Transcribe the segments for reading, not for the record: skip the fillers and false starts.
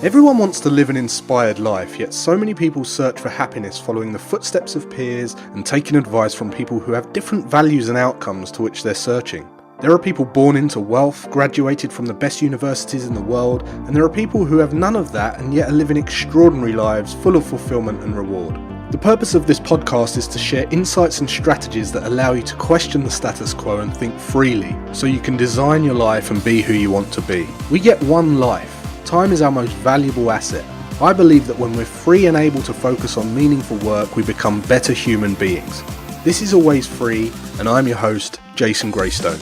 Everyone wants to live an inspired life, yet so many people search for happiness following the footsteps of peers and taking advice from people who have different values and outcomes to which they're searching. There are people born into wealth, graduated from the best universities in the world, and there are people who have none of that and yet are living extraordinary lives full of fulfillment and reward. The purpose of this podcast is to share insights and strategies that allow you to question the status quo and think freely, so you can design your life and be who you want to be. We get one life. Time is our most valuable asset. I believe that when we're free and able to focus on meaningful work, we become better human beings. This is Always Free, and I'm your host, Jason Graystone.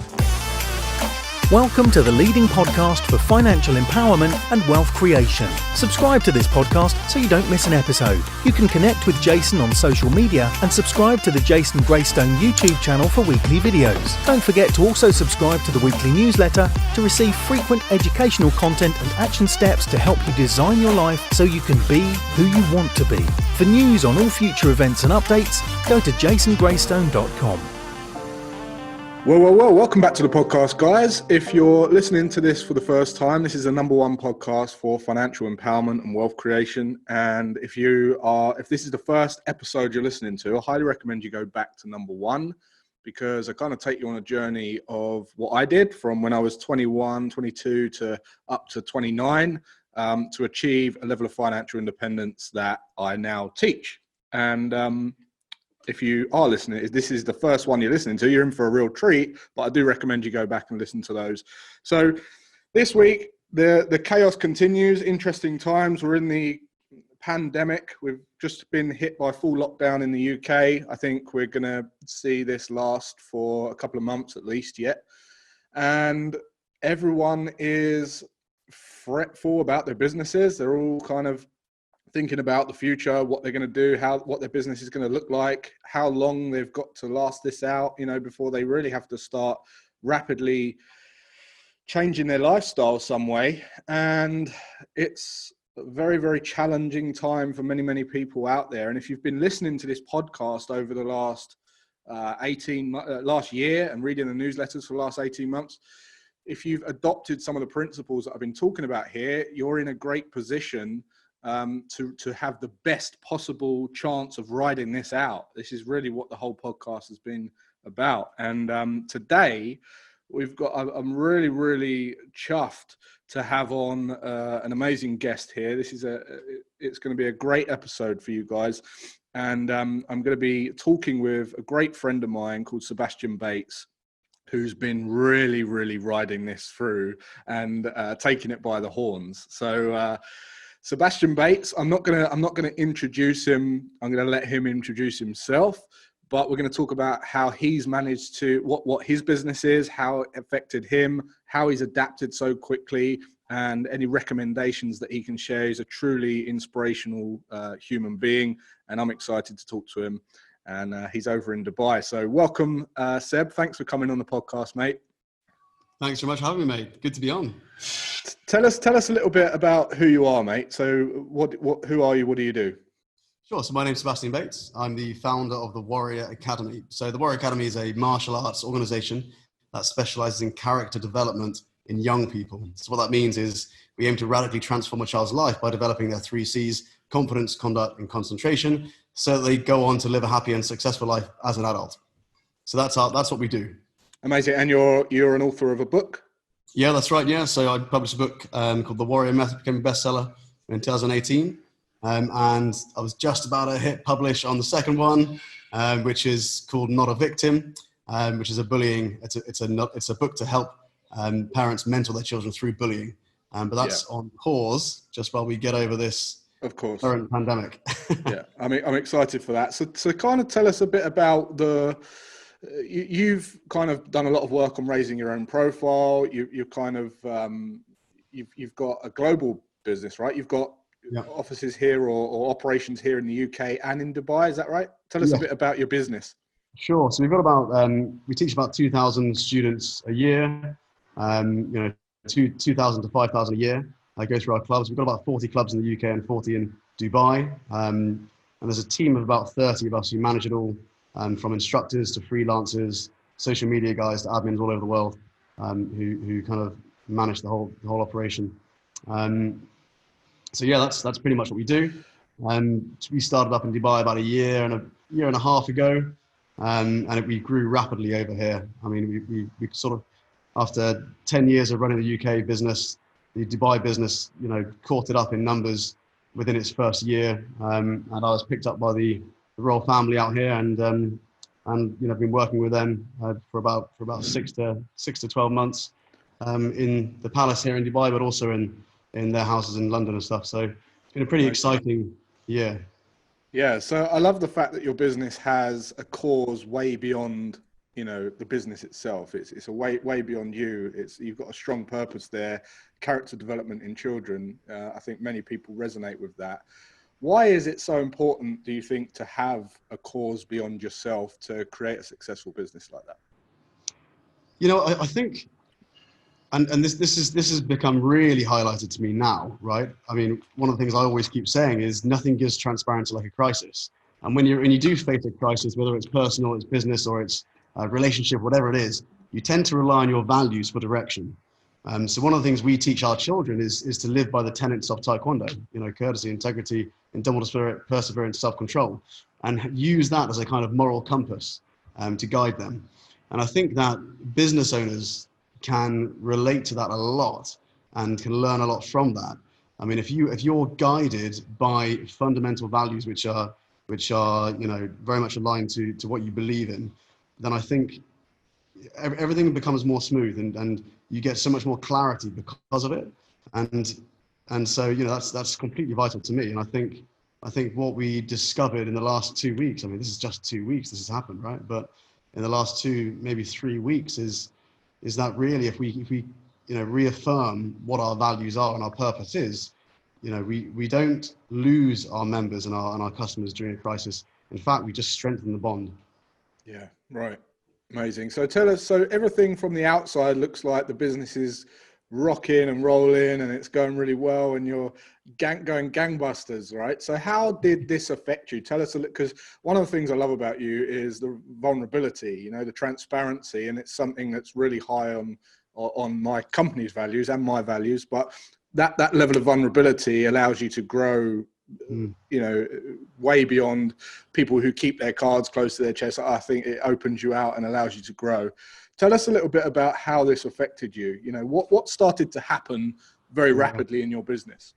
Welcome to the leading podcast for financial empowerment and wealth creation. Subscribe to this podcast so you don't miss an episode. You can connect with Jason on social media and subscribe to the Jason Graystone YouTube channel for weekly videos. Don't forget to also subscribe to the weekly newsletter to receive frequent educational content and action steps to help you design your life so you can be who you want to be. For news on all future events and updates, go to jasongraystone.com. Well, welcome back to the podcast, guys. If you're listening to this for the first time, this is the number one podcast for financial empowerment and wealth creation. And if this is the first episode you're listening to, I highly recommend you go back to number one, because I kind of take you on a journey of what I did from when I was 21, 22 to up to 29 to achieve a level of financial independence that I now teach. And if you are listening, if this is the first one you're listening to, you're in for a real treat, but I do recommend you go back and listen to those. So this week, the chaos continues. Interesting times. We're in the pandemic. We've just been hit by full lockdown in the UK. I think we're going to see this last for a couple of months at least yet. And everyone is fretful about their businesses. They're all kind of thinking about the future, what they're going to do, what their business is going to look like, how long they've got to last this out, before they really have to start rapidly changing their lifestyle some way. And it's a very, very challenging time for many, many people out there. And if you've been listening to this podcast over the last last year and reading the newsletters for the last 18 months, if you've adopted some of the principles that I've been talking about here, you're in a great position to have the best possible chance of riding this out. This is really what the whole podcast has been about. And today I'm really, really chuffed to have on an amazing guest here. It's going to be a great episode for you guys. And I'm going to be talking with a great friend of mine called Sebastian Bates, who's been really, really riding this through and taking it by the horns. So, Sebastian Bates, I'm not gonna introduce him. I'm gonna let him introduce himself. But we're going to talk about how he's managed to what his business is, how it affected him, how he's adapted so quickly, and any recommendations that he can share. He's a truly inspirational human being, and I'm excited to talk to him. And he's over in Dubai. So welcome, Seb. Thanks for coming on the podcast, mate. Thanks so much for having me, mate. Good to be on. Tell us a little bit about who you are, mate. So who are you? What do you do? Sure. So my name's Sebastian Bates. I'm the founder of the Warrior Academy. So the Warrior Academy is a martial arts organization that specializes in character development in young people. So what that means is we aim to radically transform a child's life by developing their 3 C's: confidence, conduct, and concentration, so that they go on to live a happy and successful life as an adult. So that's what we do. Amazing. And you're an author of a book? Yeah, that's right. Yeah. So I published a book called The Warrior Method, became a bestseller in 2018. And I was just about to hit publish on the second one, which is called Not a Victim, which is a bullying. It's a book to help parents mentor their children through bullying. But that's on pause just while we get over this, of course, current pandemic. Yeah, I'm excited for that. So kind of tell us a bit about you've kind of done a lot of work on raising your own profile. You've got a global business, right? You've got offices here or operations here in the UK and in Dubai. Is that right? Tell us a bit about your business. Sure. So we've got about, we teach about 2,000 students a year, 2,000 to 5,000 a year. I go through our clubs. We've got about 40 clubs in the UK and 40 in Dubai. And there's a team of about 30 of us who manage it all, from instructors to freelancers, social media guys to admins all over the world, who kind of manage the whole operation. So yeah, that's pretty much what we do. We started up in Dubai about a year and a half ago, and we grew rapidly over here. I mean, we sort of, after 10 years of running the UK business, the Dubai business, caught it up in numbers within its first year, and I was picked up by the royal family out here, and been working with them for about 6 to 12 months in the palace here in Dubai, but also in their houses in London and stuff. So it's been a pretty exciting year. Yeah, so I love the fact that your business has a cause way beyond, the business itself. It's a way beyond you. You've got a strong purpose there, character development in children. I think many people resonate with that. Why is it so important, do you think, to have a cause beyond yourself to create a successful business like that? I think, and this has become really highlighted to me now, right? I mean, one of the things I always keep saying is nothing gives transparency like a crisis. And when you do face a crisis, whether it's personal, it's business, or it's a relationship, whatever it is, you tend to rely on your values for direction. So one of the things we teach our children is to live by the tenets of Taekwondo, courtesy, integrity, indomitable spirit, perseverance, self-control, and use that as a kind of moral compass to guide them. And I think that business owners can relate to that a lot and can learn a lot from that. I mean, if you're guided by fundamental values which are very much aligned to what you believe in, then I think everything becomes more smooth, and you get so much more clarity because of it. And so that's completely vital to me. And I think what we discovered in the last 2 weeks, I mean, this is just 2 weeks this has happened, right? But in the last 2, maybe 3 weeks is that really, if we reaffirm what our values are and our purpose is, we don't lose our members and our customers during a crisis. In fact, we just strengthen the bond. Yeah, right. Amazing. So tell us, so everything from the outside looks like the business is rocking and rolling and it's going really well and you're going gangbusters, right? So how did this affect you? Tell us a little, because one of the things I love about you is the vulnerability, the transparency, and it's something that's really high on my company's values and my values, but that level of vulnerability allows you to grow way beyond people who keep their cards close to their chest. I think it opens you out and allows you to grow. Tell us a little bit about how this affected you. What started to happen very rapidly in your business?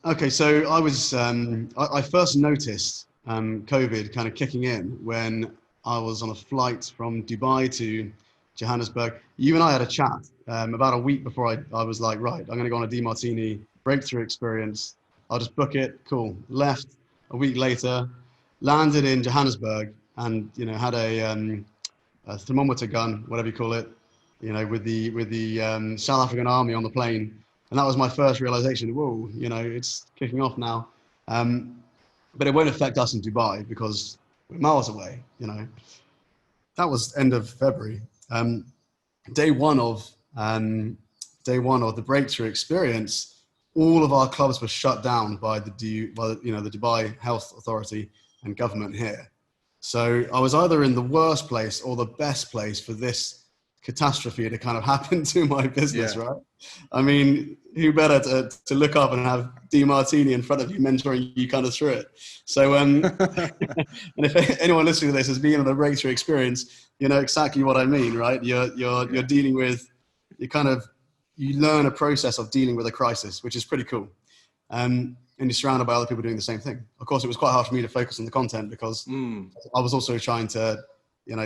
Okay, so I was I first noticed COVID kind of kicking in when I was on a flight from Dubai to Johannesburg. You and I had a chat about a week before I was like, right, I'm going to go on a DiMartini breakthrough experience. I'll just book it. Cool. Left a week later, landed in Johannesburg, and had a thermometer gun, whatever you call it, with the South African Army on the plane, and that was my first realization. Whoa, it's kicking off now, but it won't affect us in Dubai because we're miles away. That was end of February. Day one of the breakthrough experience. All of our clubs were shut down by the Dubai Health Authority and government here. So I was either in the worst place or the best place for this catastrophe to kind of happen to my business, right? I mean, who better to look up and have DiMartini in front of you, mentoring you kind of through it. So, and if anyone listening to this has been on a breakthrough experience, you know exactly what I mean, right? You're dealing with, you learn a process of dealing with a crisis, which is pretty cool. And you're surrounded by other people doing the same thing. Of course, it was quite hard for me to focus on the content because I was also trying to,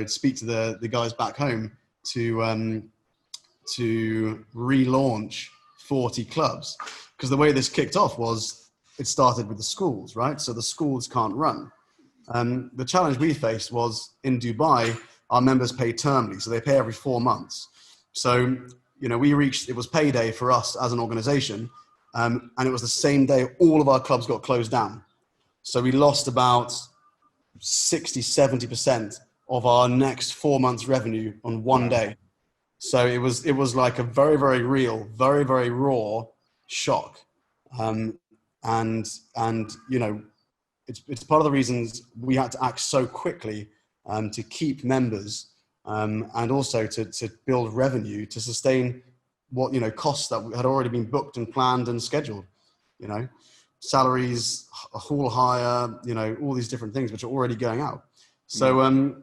speak to the guys back home to relaunch 40 clubs. Because the way this kicked off was it started with the schools, right? So the schools can't run. The challenge we faced was in Dubai, our members pay termly. So they pay every 4 months. So, it was payday for us as an organization. And it was the same day all of our clubs got closed down. So we lost about 60-70% of our next 4 months revenue on one day. So it was like a very, very real, very, very raw shock. And it's part of the reasons we had to act so quickly to keep members and also to build revenue to sustain what, costs that had already been booked and planned and scheduled. salaries a whole higher, all these different things which are already going out. So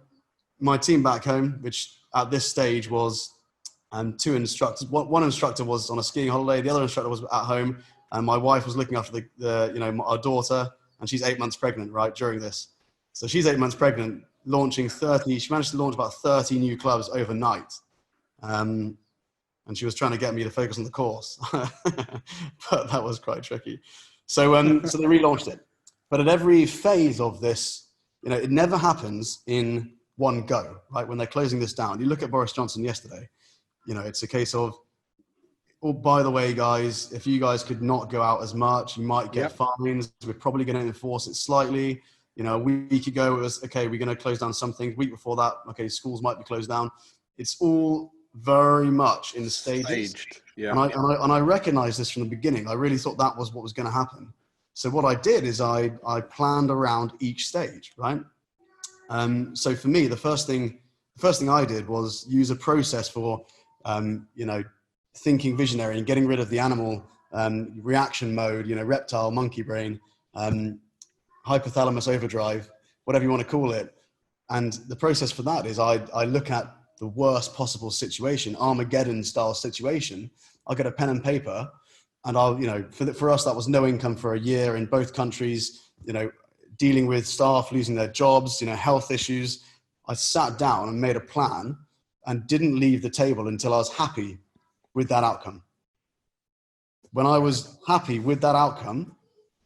my team back home, which at this stage was two instructors. One instructor was on a skiing holiday, the other instructor was at home, and my wife was looking after our daughter, and she's 8 months pregnant, right, during this. So she's 8 months pregnant, launching 30. She managed to launch about 30 new clubs overnight. And she was trying to get me to focus on the course, but that was quite tricky. So they relaunched it. But at every phase of this, it never happens in one go, right? When they're closing this down, you look at Boris Johnson yesterday, it's a case of, oh, by the way, guys, if you guys could not go out as much, you might get fines. We're probably going to enforce it slightly. A week ago, it was, okay, we're going to close down some things. Week before that, okay, schools might be closed down. It's all very much in stages. Yeah. And I recognized this from the beginning. I really thought that was what was going to happen. So what I did is I planned around each stage, right? So for me, the first thing I did was use a process for, thinking visionary and getting rid of the animal reaction mode, reptile, monkey brain, hypothalamus overdrive, whatever you want to call it. And the process for that is I look at the worst possible situation, Armageddon style situation. I'll get a pen and paper, and I'll, for us, that was no income for a year in both countries, dealing with staff losing their jobs, health issues. I sat down and made a plan and didn't leave the table until I was happy with that outcome. When I was happy with that outcome,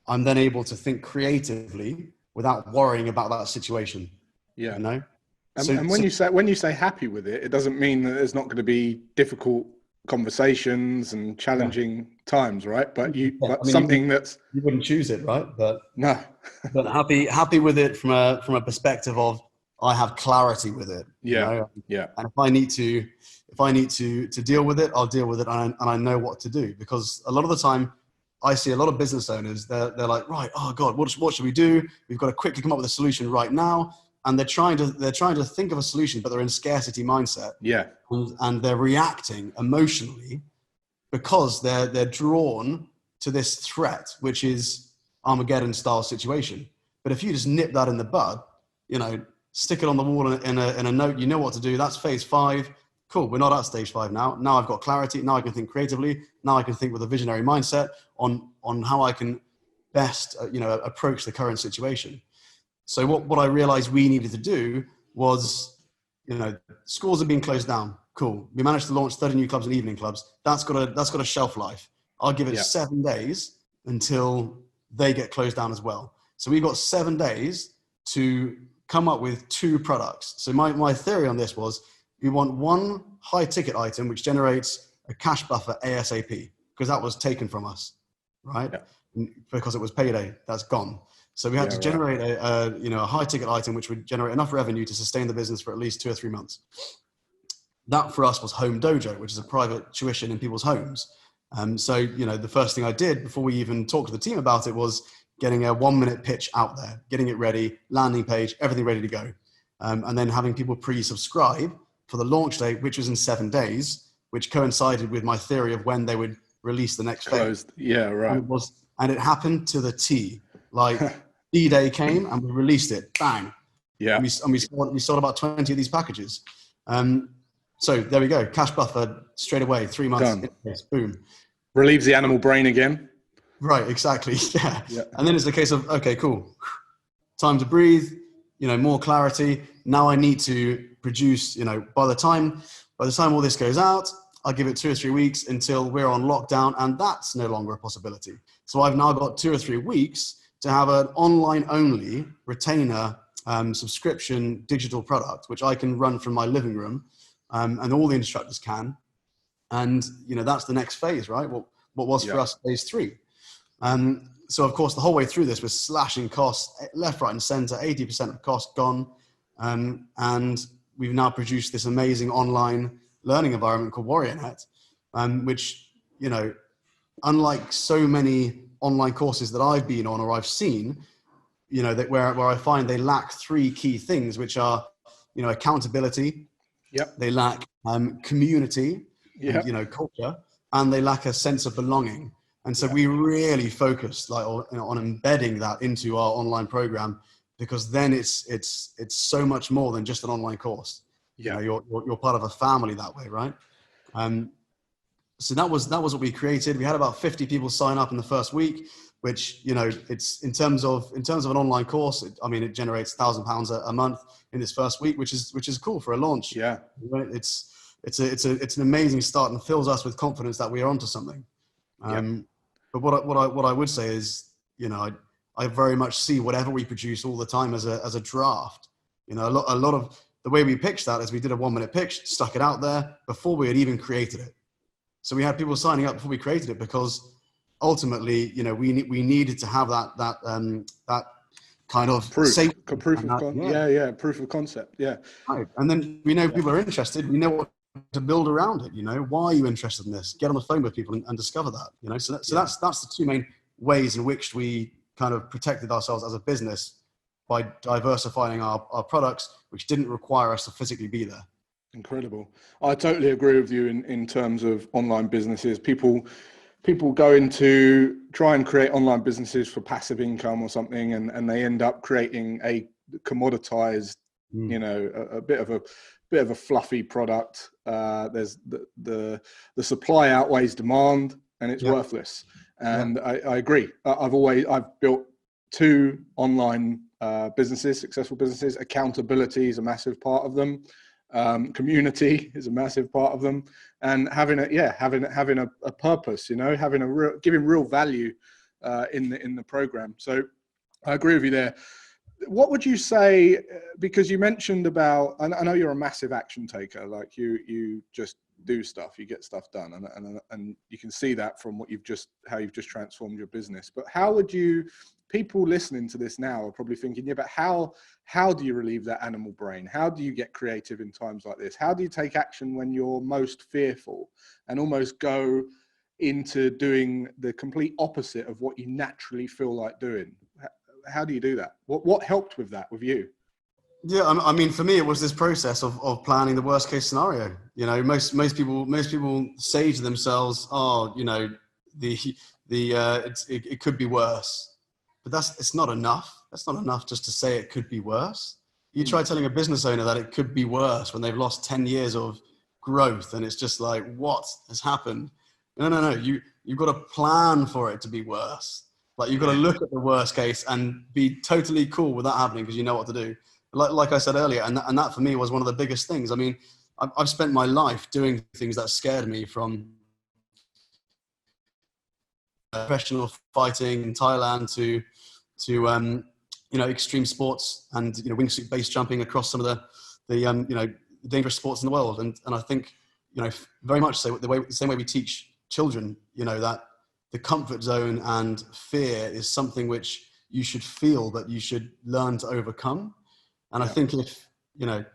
I'm then able to think creatively without worrying about that situation. Yeah. And when you say happy with it, it doesn't mean that there's not going to be difficult conversations and challenging times, right? But you wouldn't choose it, right? But no. But happy with it from a perspective of I have clarity with it. Yeah. And if I need to deal with it, I'll deal with it, and I know what to do. Because a lot of the time, I see a lot of business owners. They're like, right, oh God, what should we do? We've got to quickly come up with a solution right now. And they're trying to think of a solution, but they're in scarcity mindset. Yeah. And they're reacting emotionally because they're drawn to this threat, which is Armageddon style situation. But if you just nip that in the bud, stick it on the wall in a note, you know what to do. That's phase 5. Cool. We're not at stage 5 now. Now I've got clarity. Now I can think creatively. Now I can think with a visionary mindset on how I can best, approach the current situation. So what I realized we needed to do was, schools are being closed down. Cool. We managed to launch 30 new clubs and evening clubs. That's got a shelf life. I'll give it 7 days until they get closed down as well. So we've got 7 days to come up with 2 products. So my theory on this was we want one high ticket item, which generates a cash buffer ASAP, because that was taken from us, right? Yeah. Because it was payday, that's gone. So we had to generate a high ticket item, which would generate enough revenue to sustain the business for at least 2 or 3 months. That for us was Home Dojo, which is a private tuition in people's homes. So, the first thing I did before we even talked to the team about it was getting a 1-minute pitch out there, getting it ready, landing page, everything ready to go. And then having people pre-subscribe for the launch date, which was in 7 days, which coincided with my theory of when they would release the next phase. Yeah, right. And it happened to the T. Like D-Day came and we released it, bang. Yeah. And we sold about 20 of these packages. So there we go, cash buffer straight away, 3 months, boom. Relieves the animal brain again. Right, exactly, yeah. And then it's a case of, okay, cool. Time to breathe, more clarity. Now I need to produce, by the time all this goes out, I'll give it 2 or 3 weeks until we're on lockdown, and that's no longer a possibility. So I've now got 2 or 3 weeks to have an online-only retainer subscription digital product, which I can run from my living room, and all the instructors can. And, that's the next phase, right? What was for us phase 3. So, of course, the whole way through this, we're slashing costs left, right, and center, 80% of cost gone. And we've now produced this amazing online learning environment called WarriorNet, which, unlike so many online courses that I've been on or I've seen, that where I find they lack 3 key things, which are, accountability. Yep. They lack community, culture, and they lack a sense of belonging. And so we really focused on embedding that into our online program, because then it's so much more than just an online course. Yeah. You're part of a family that way, right? So that was what we created. We had about 50 people sign up in the first week, which, it's in terms of an online course. It generates £1,000 a month in this first week, which is cool for a launch. Yeah. It's an amazing start and fills us with confidence that we are onto something. But what I would say is, I very much see whatever we produce all the time as a draft. A lot of the way we pitched that is we did a 1-minute pitch, stuck it out there before we had even created it. So we had people signing up before we created it, because ultimately, we needed to have that kind of proof of concept. Yeah. Right. And then we know people are interested. We know what to build around it. Why are you interested in this? Get on the phone with people and discover that. So that's the two main ways in which we kind of protected ourselves as a business, by diversifying our products, which didn't require us to physically be there. Incredible. I totally agree with you in terms of online businesses. People go into try and create online businesses for passive income or something, and they end up creating a commoditized, a bit of a fluffy product. There's the supply outweighs demand, and it's worthless. And I agree. I've built 2 online businesses, successful businesses. Accountability is a massive part of them. Community is a massive part of them, and having a purpose, giving real value in the program. So I agree with you there. What would you say, because you mentioned about, I know you're a massive action taker, like you just do stuff, you get stuff done, and you can see that from how you've just transformed your business. But how would you, people listening to this now are probably thinking, but how do you relieve that animal brain? How do you get creative in times like this? How do you take action when you're most fearful and almost go into doing the complete opposite of what you naturally feel like doing? How do you do that? What helped with that with you? Yeah, for me, it was this process of planning the worst case scenario. Most people say to themselves, it could be worse, but it's not enough. That's not enough just to say it could be worse. You try telling a business owner that it could be worse when they've lost 10 years of growth, and it's just like, what has happened? No. You've got to plan for it to be worse. Like, you've got to look at the worst case and be totally cool with that happening, because you know what to do. Like I said earlier, and that for me was one of the biggest things. I've spent my life doing things that scared me, from professional fighting in Thailand to extreme sports and wingsuit base jumping across some of the dangerous sports in the world. And I think very much so the same way we teach children that the comfort zone and fear is something which you should feel, but you should learn to overcome. And I think if, the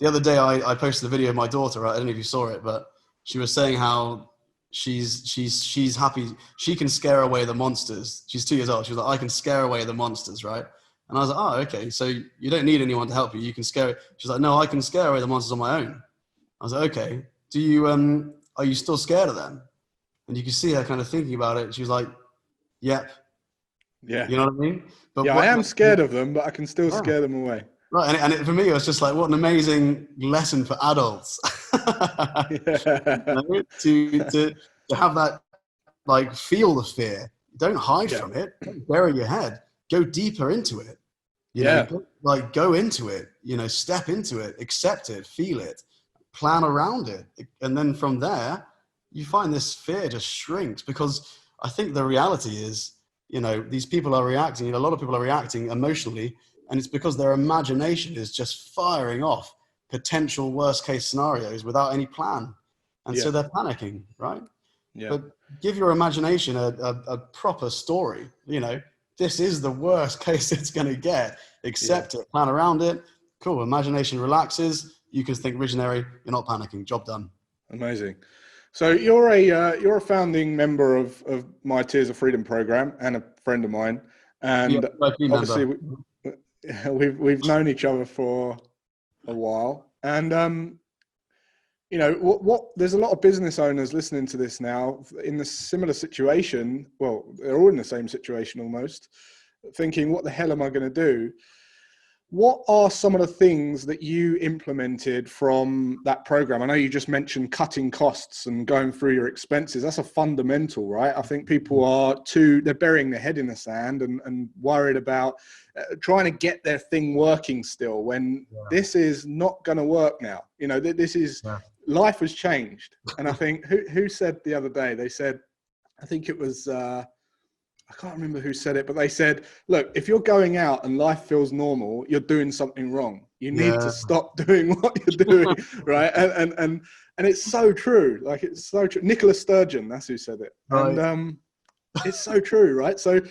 other day I posted a video of my daughter, right? I don't know if you saw it, but she was saying how she's happy. She can scare away the monsters. She's 2 years old. She was like, I can scare away the monsters, right? And I was like, oh, okay. So you don't need anyone to help you. You can scare. She's like, no, I can scare away the monsters on my own. I was like, okay. Do you, are you still scared of them? And you can see her kind of thinking about it. She was like, yep. Yeah. You know what I mean? But I am scared of them, but I can still scare them away. Right. And for me, it was just like, what an amazing lesson for adults. To have that, like, feel the fear. Don't hide from it. Don't bury your head. Go deeper into it. Go into it, step into it, accept it, feel it, plan around it. And then from there, you find this fear just shrinks, because I think the reality is, these people are reacting, a lot of people are reacting emotionally, and it's because their imagination is just firing off potential worst case scenarios without any plan. And so they're panicking, right? Yeah. But give your imagination a proper story. This is the worst case it's going to get. Accept it, plan around it. Cool. Imagination relaxes. You can think visionary. You're not panicking. Job done. Amazing. So you're a founding member of my Tears of Freedom program and a friend of mine. And obviously we've known each other for a while. And You know, there's a lot of business owners listening to this now in the similar situation. Well, they're all in the same situation almost, thinking, what the hell am I going to do? What are some of the things that you implemented from that program? I know you just mentioned cutting costs and going through your expenses. That's a fundamental, right? I think people they're burying their head in the sand and worried about trying to get their thing working still when this is not going to work now. You know, this is, life has changed. And I think, who said the other day, they said, I think it was, I can't remember who said it, but they said, look, if you're going out and life feels normal, you're doing something wrong. You need to stop doing what you're doing, right? And it's so true. Like, it's so true. Nicola Sturgeon, that's who said it. Right. And it's so true, right? So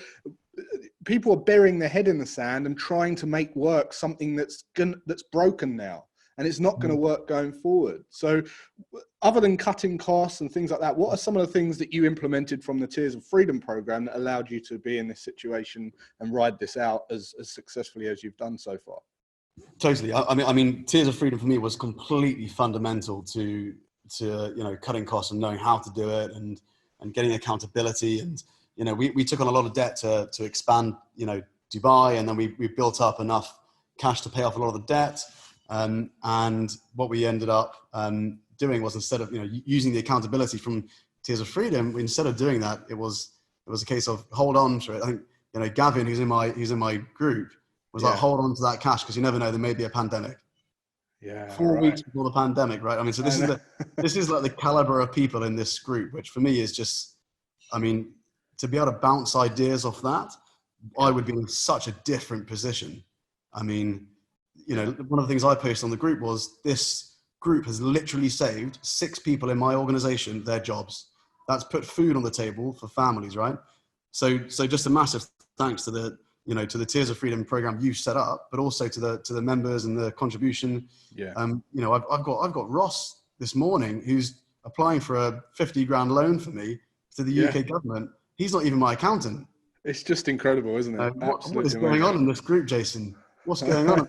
people are burying their head in the sand and trying to make work something that's broken now. And it's not going to work going forward. So other than cutting costs and things like that, what are some of the things that you implemented from the Tears of Freedom program that allowed you to be in this situation and ride this out as successfully as you've done so far? Totally. I mean, Tears of Freedom for me was completely fundamental to cutting costs and knowing how to do it and getting accountability. And, we took on a lot of debt to expand, Dubai, and then we built up enough cash to pay off a lot of the debt. And what we ended up doing was, instead of using the accountability from Tears of Freedom, instead of doing that, it was a case of hold on to it. I think Gavin, who's in my group, was like, hold on to that cash because you never know, there may be a pandemic. Yeah, 4 weeks before the pandemic, right? I mean, so this is like the caliber of people in this group, which for me is just, I mean, to be able to bounce ideas off that, I would be in such a different position. I mean, one of the things I posted on the group was, this group has literally saved 6 people in my organization their jobs. That's put food on the table for families, right? So just a massive thanks to the Tears of Freedom program you set up, but also to the members and the contribution. Yeah. I've got Ross this morning who's applying for a 50 grand loan for me to the UK government. He's not even my accountant. It's just incredible, isn't it? What is going on in this group, Jason? What's going on?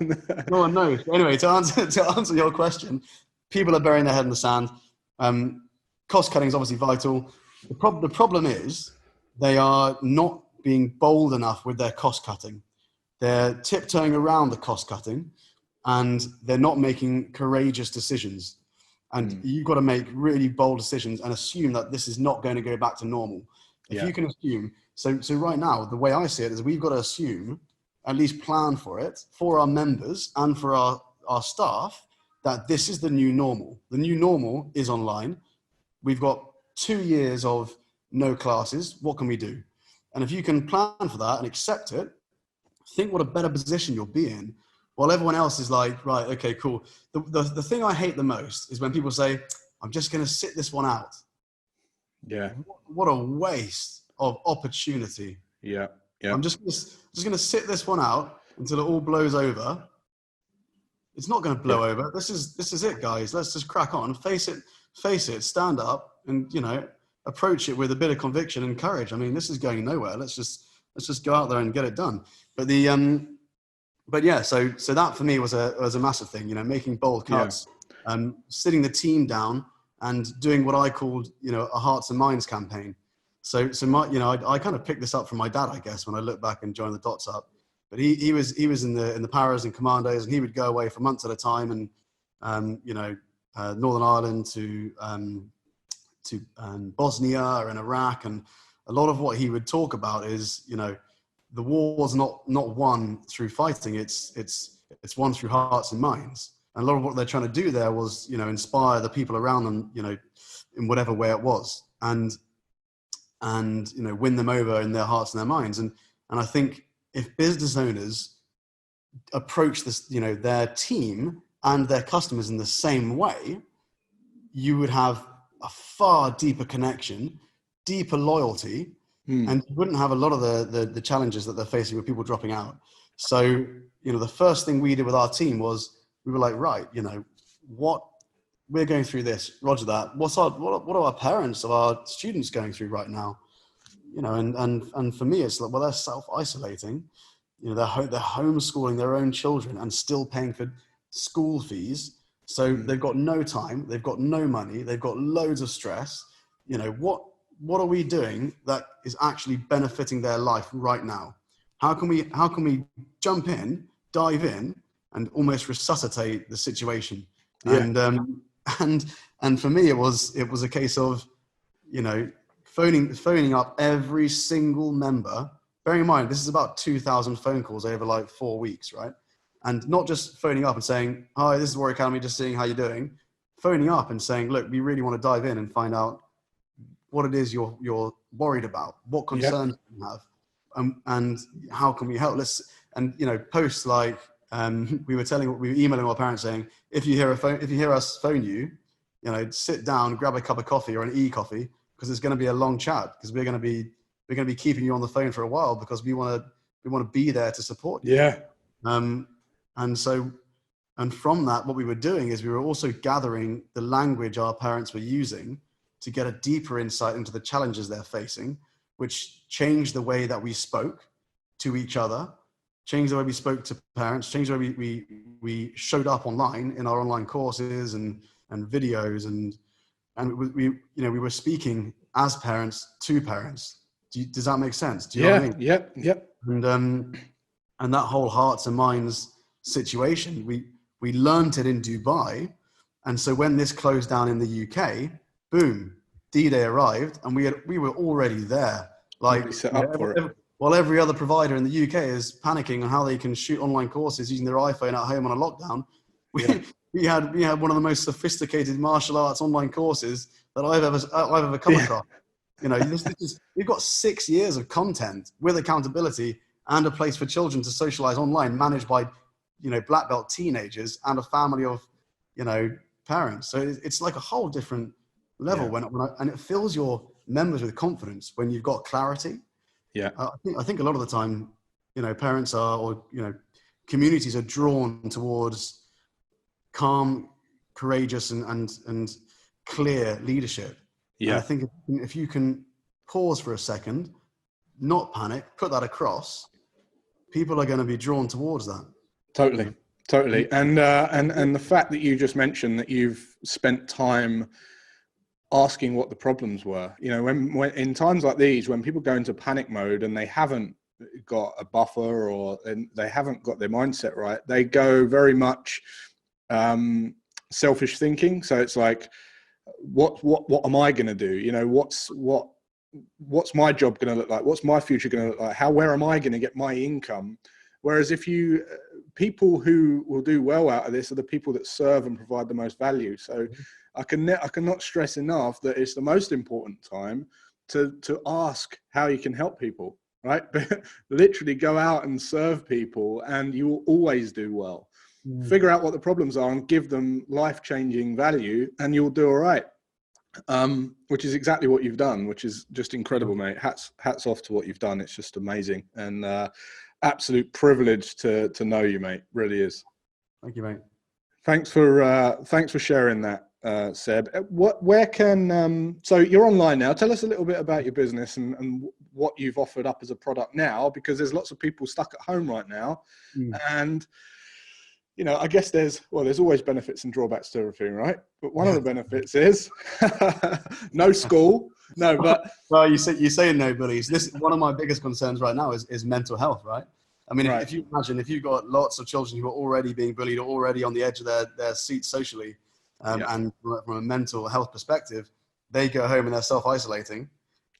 No one knows. Anyway, to answer your question, people are burying their head in the sand. Cost cutting is obviously vital. The problem is they are not being bold enough with their cost cutting. They're tiptoeing around the cost cutting, and they're not making courageous decisions. And you've got to make really bold decisions and assume that this is not going to go back to normal. If you can assume, so right now, the way I see it is, we've got to assume, at least plan for it, for our members and for our staff, that this is the new normal. The new normal is online. We've got 2 years of no classes. What can we do? And if you can plan for that and accept it, think what a better position you'll be in, while everyone else is like, right, okay, cool. The thing I hate the most is when people say, I'm just going to sit this one out. Yeah. What a waste of opportunity. Yeah. Yeah. I'm just going to sit this one out until it all blows over. It's not going to blow over. This is it, guys. Let's just crack on, face it, stand up, and approach it with a bit of conviction and courage. I mean, this is going nowhere. Let's just go out there and get it done. But so that for me was a massive thing. Making bold cuts, sitting the team down and doing what I called a hearts and minds campaign. So I kind of picked this up from my dad, I guess, when I look back and joined the dots up. But he was in the paras and commandos, and he would go away for months at a time, and Northern Ireland to Bosnia and Iraq, and a lot of what he would talk about is the war's not won through fighting, it's won through hearts and minds. And a lot of what they're trying to do there was inspire the people around them in whatever way it was, and win them over in their hearts and their minds. And I think if business owners approach this, their team and their customers in the same way, you would have a far deeper connection, deeper loyalty, and you wouldn't have a lot of the challenges that they're facing with people dropping out. So, the first thing we did with our team was, we were like, right, what we're going through this, roger that. What are our parents of our students going through right now? And for me, it's like, well, they're self-isolating. They're homeschooling their own children and still paying for school fees. So they've got no time, they've got no money, they've got loads of stress. You know, what are we doing that is actually benefiting their life right now? How can we jump in, dive in, and almost resuscitate the situation? Yeah. And for me, it was a case of, you know, phoning up every single member. Bearing in mind, this is about 2,000 phone calls over like 4 weeks, right? And not just phoning up and saying, "Hi, this is Warrior Academy, just seeing how you're doing." Phoning up and saying, "Look, we really want to dive in and find out what it is you're worried about, what concerns you have, and how can we help?" And you know, posts like we were emailing our parents saying, if you hear us phone you, you know, sit down, grab a cup of coffee or an e-coffee, because it's going to be a long chat, because we're going to be keeping you on the phone for a while, because we want to be there to support you. Yeah. And from that, what we were doing is we were also gathering the language our parents were using to get a deeper insight into the challenges they're facing, which changed the way that we spoke to each other, changed the way we spoke to parents, changed the way we showed up online in our online courses and videos, and we were speaking as parents to parents. Does that make sense? Do you know what I mean? Yep. And that whole hearts and minds situation, we learned it in Dubai. And so when this closed down in the UK, boom, D-Day arrived, and we were already there. Like, set up for it. While every other provider in the UK is panicking on how they can shoot online courses using their iPhone at home on a lockdown, we had one of the most sophisticated martial arts online courses that I've ever come across. You know, we've got 6 years of content with accountability and a place for children to socialize online, managed by, you know, black belt teenagers and a family of, you know, parents. So it's like a whole different level and it fills your members with confidence when you've got clarity. Yeah. I think a lot of the time, you know, parents are, or, you know, communities are drawn towards calm, courageous and clear leadership. Yeah. And I think if you can pause for a second, not panic, put that across, people are going to be drawn towards that. Totally. And the fact that you just mentioned that you've spent time asking what the problems were, you know, when in times like these, when people go into panic mode and they haven't got a buffer or they haven't got their mindset right, they go very much selfish thinking. So it's like, what am I going to do? You know, what's my job going to look like? What's my future going to look like? where am I going to get my income? Whereas if people who will do well out of this are the people that serve and provide the most value. So I cannot stress enough that it's the most important time to ask how you can help people, right? But literally go out and serve people and you will always do well. Figure out what the problems are and give them life-changing value and you'll do all right. Which is exactly what you've done, which is just incredible, mate. Hats off to what you've done. It's just amazing and absolute privilege to know you, mate. Really is. Thank you, mate. Thanks for sharing that, Seb. Where can so you're online now. Tell us a little bit about your business and what you've offered up as a product now, because there's lots of people stuck at home right now, and you know, I guess there's always benefits and drawbacks to everything, right? But one of the benefits is no school. No, but well, you say no bullies. This one of my biggest concerns right now is mental health, right? I mean, if you imagine if you've got lots of children who are already being bullied, or already on the edge of their seat socially, and from a mental health perspective, they go home and they're self-isolating.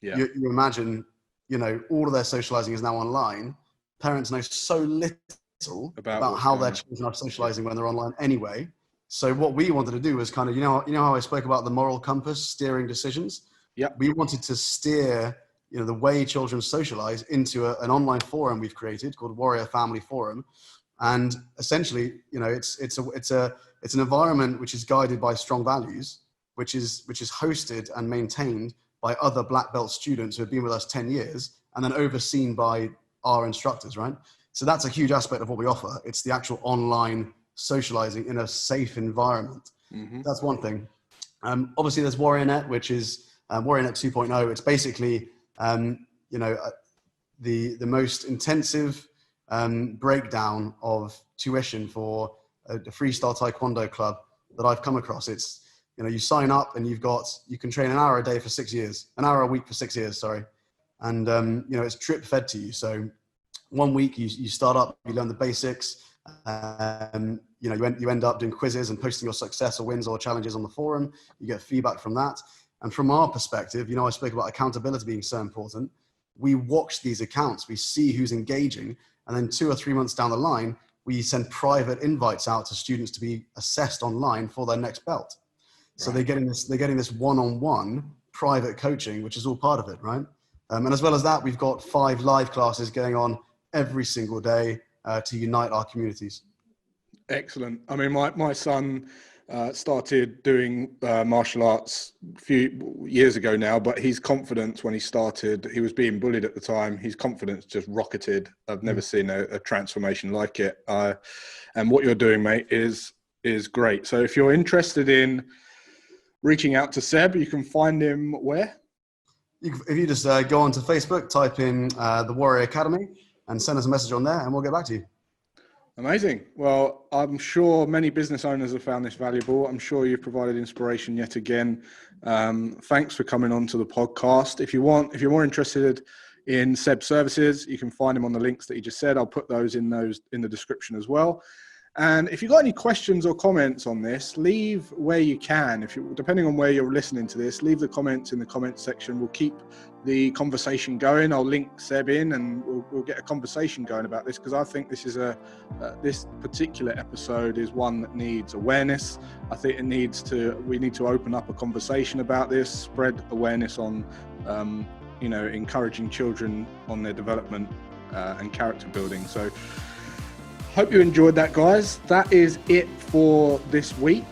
Yeah. You imagine, you know, all of their socializing is now online. Parents know so little about how their children are socializing when they're online anyway. So what we wanted to do was kind of, you know how I spoke about the moral compass steering decisions? Yeah. We wanted to steer, you know, the way children socialize into an online forum we've created called Warrior Family Forum. And essentially, you know, it's an environment which is guided by strong values, which is hosted and maintained by other black belt students who have been with us 10 years and then overseen by our instructors, right? So that's a huge aspect of what we offer. It's the actual online socializing in a safe environment. That's one thing. Obviously there's WarriorNet, which is WarriorNet 2.0. It's basically, you know, the most intensive breakdown of tuition for a freestyle taekwondo club that I've come across. It's, you sign up and you can train an hour a day for 6 years, an hour a week for 6 years, sorry. And, it's drip fed to you. So 1 week you start up, you learn the basics, you end up doing quizzes and posting your success or wins or challenges on the forum. You get feedback from that. And from our perspective, I spoke about accountability being so important. We watch these accounts, we see who's engaging, and then 2 or 3 months down the line, we send private invites out to students to be assessed online for their next belt. So they're getting this one-on-one private coaching, which is all part of it, right? And as well as that, we've got 5 live classes going on every single day to unite our communities. Excellent. I mean, my son started doing martial arts a few years ago now, but his confidence when he started, he was being bullied at the time. His confidence just rocketed. I've never seen a transformation like it. And what you're doing, mate, is great. So if you're interested in reaching out to Seb, you can find him where? If you just go onto Facebook, type in the Warrior Academy and send us a message on there and we'll get back to you. Amazing. Well, I'm sure many business owners have found this valuable. I'm sure you've provided inspiration yet again. Thanks for coming on to the podcast. If you're more interested in Seb's services, you can find him on the links that you just said. I'll put those in the description as well. And if you've got any questions or comments on this, leave where you can. Depending on where you're listening to this, leave the comments in the comments section. We'll keep the conversation going. I'll link Seb in and we'll get a conversation going about this, because I think this is this particular episode is one that needs awareness. I think we need to open up a conversation about this, spread awareness on, encouraging children on their development and character building. So hope you enjoyed that, guys. That is it for this week.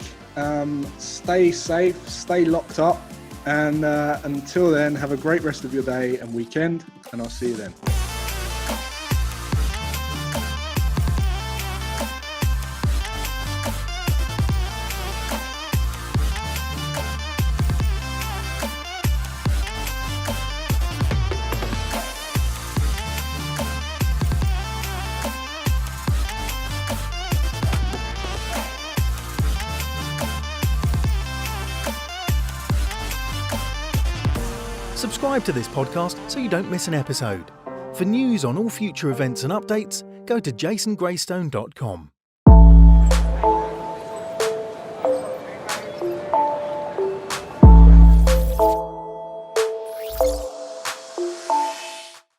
Stay safe, stay locked up, and until then, have a great rest of your day and weekend, and I'll see you then. Subscribe to this podcast so you don't miss an episode. For news on all future events and updates, go to jasongraystone.com.